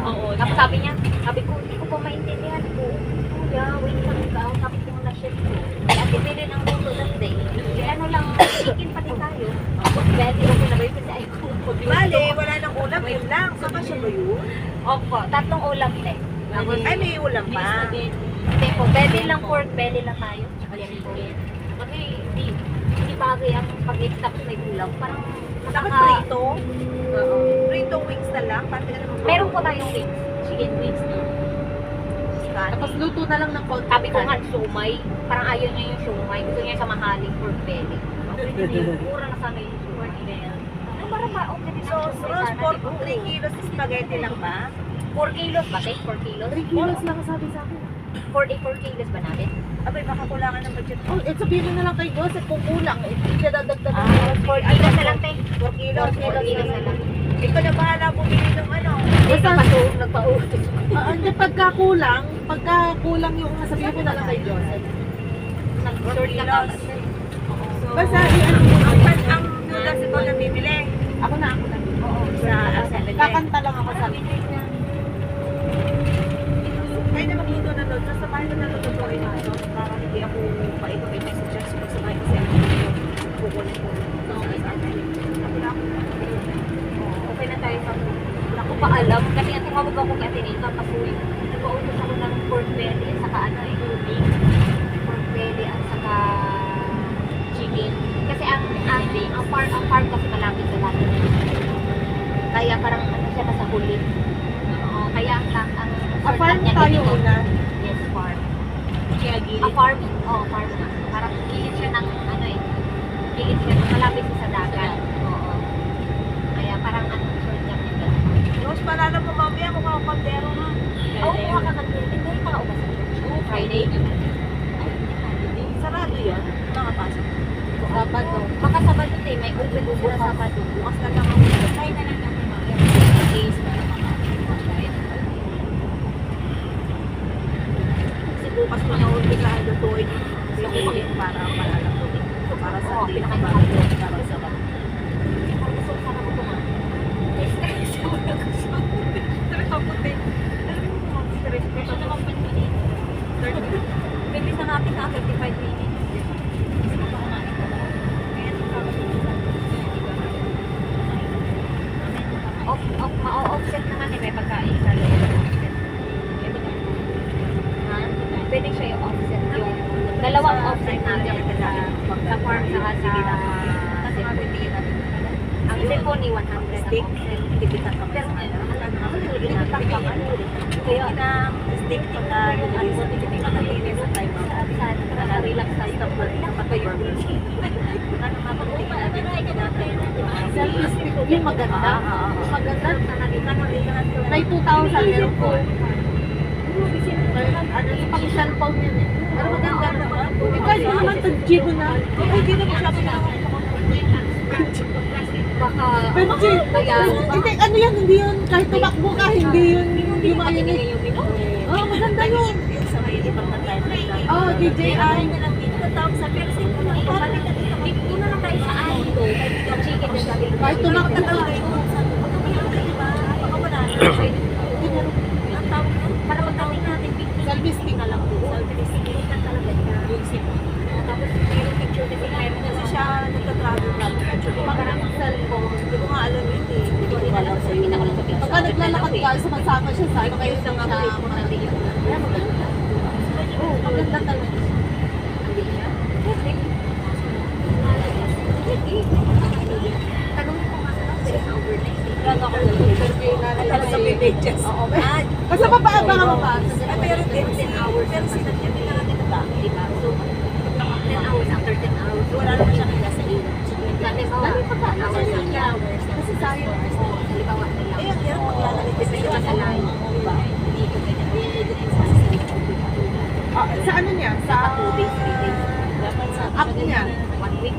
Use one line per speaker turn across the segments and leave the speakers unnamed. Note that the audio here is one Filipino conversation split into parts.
Oo. Tapos sabi ko, hindi ko pa maintindihan po. Kuya, wait lang ka. Sabi ko na shit ko. At ipilin ang luto that day. Ano lang, chicken pati tayo. Pwede ko na ba yun kasi ayaw ko.
Bale, wala nang ulam, yun lang. Saka siya ba yun?
Opo, 3 ulam din.
Ay, may ulam pa.
Hindi po, belly lang pork, belly lang tayo. Yes po. Kasi hindi bagay ang spaghetti tapos may ulam. Parang
Dapat prito. Prito wings na lang. Pati ka naman.
meron po tayong wings. Chicken wings na.
Tapos luto na lang ng konti.
Sabi ko nga, sumay. Parang ayaw niya yung sumay. Gusto niya sa mahaling pork belly. Mura na sana yung pork belly. Ano parang okay din
So, Rose, 3 kilos spaghetti lang ba?
4 kilos ba? 4 kilos?
3 kilos lang sabi sa akin.
4 kilos ba natin?
Abay, baka kulangan ng budget.
Oh, sabihin mo na lang kay Joseph kung kulang. Hindi siya dadagdagan.
4 kilos na lang, te.
4 kilos.
4 kilos na lang.
Ikaw na bahala bumili ng ano.
Basta nagpa-utos.
Hindi, pagkakulang yung sabihin mo na lang kay Joseph.
Nag-short na ka.
Basta
Ang noodles ikaw na bibili.
ako na.
Oo, sa
Kakanta lang ako sa
Kaya na magluto na doon. Nasa bahay na nalutuin na ito. Para hindi ako paikot-ikot sa church. Kung sa bahay kasi ako kukunin ko.
Okay na tayo sa wala ko pa alam. Kasi ang tumawag ako kay Atenita. Pasuwi. Nagpa-utos ako ng pork belly. At saka ano, tubig. Pork belly at saka chicken. Kasi ang farm kasi malapit sa lahat. Kaya parang ano siya nasa huli. Oo, kaya ang
farm
niya
tayo
dito.
una.
Yes, farm.
Kaya gilid.
Farm. Oo, farm na. Parang gilid siya ng ano eh. Gilid siya. Malapit siya sa dagat. Oo. Kaya parang ano short niya.
Rose, paalala mo mamaya mukha akong kaldero na.
Oo, makakagilid. Hindi pa ubas sa church. Oo, Friday.
Sarado yan. Nakapasok.
Sabado.
Baka Sabado eh. May open sila Sabado.
Bukas na lang ako.
Try na lang natin mamaya. Days na lang
Kasi bukas ko na umpisahan lutuin. Lutuin para palalapuin. Para sa
Oo,
din.
pinakain
Para sa bata.
Gusto ko sana ko ito nga. Stress ako na gusto ko. Stress ako din. Alam mo kung mag-stress ko. Ito naman pa minutes. 30 minutes. Bilis na natin na 35 minutes. Kasi ko pa kumain ko. Kaya ito sa ma-offset naman eh. May pagkain sa loob. Ha? Pwede siya yung offset. Yung dalawang offset natin sa farm saka sa kasi mabibigyan natin. Ang cellphone ni 100
Stick.
ang offset.
Tipitan ka
Pero
mas ano.
Tipitan ka
Kaya na stick pagka yung ano sa tipitan ka malinis sa time out.
relax tayo.
Kapag yung ano mapagtikin natin natin.
Selfie yung maganda. Maganda. May 2,000 meron po. Ano yung pang cellphone yun eh. Pero maganda naman. Ikaw yung naman tag-jibo na.
Hindi na masyado na ako.
Baka
Kaya, hindi, ano yan, hindi yun, kahit tumakbo ka, hindi yun, hindi mainit. Oh, maganda yun.
Sa may ibang tayo.
Oh, DJI.
Sa Persin ko lang.
doon na lang tayo sa Ando. Yung chicken na sabi.
Kahit tumakbo ka.
Para magdating natin picture.
Selfie stick.
na lang po. Selfie talaga siya. Tapos yung picture kasi meron
Kasi siya nagtatravel lang.
Maraming cellphone.
Hindi ko nga alam yun eh. Hindi ko
Hindi
alam
sa kita ko lang sa picture.
Pagka naglalakad ka, sumasama siya sa ano kayo
Yung
sa
nga
mga
po, natin yung
Kaya maganda. Oo, maganda talaga.
Tanong ko nga sa lang sa overnight.
Sa pages.
Oo, basta papaabangan mo pa.
Pero 10 hours. Pero sinadya din natin na dami.
Diba? So, 10 hours after 10 hours.
Wala naman siya kaya sa iyo.
Dami ba?
Dami pa ba?
Hours lang yan.
Kasi sayang.
Halimbawa na lang.
Eh, ang hirap maglalagay din sa iyo.
Sa line.
Diba?
Hindi ko ganyan.
Sa ano niya? Sa
2 days, 3 days.
Dapat sa
app niya.
1 week.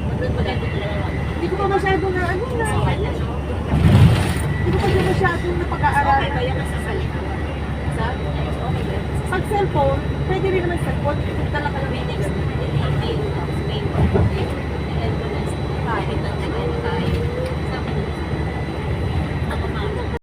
Hindi ko pa masyado na ano na. Hindi ko pa siya masyado na pag-aaralan.
Okay ba yan sa salita? Sa? Okay ba?
Pag cellphone, pwede rin naman cellphone. Kung dala ka ng
Kahit ang nag-ano tayo.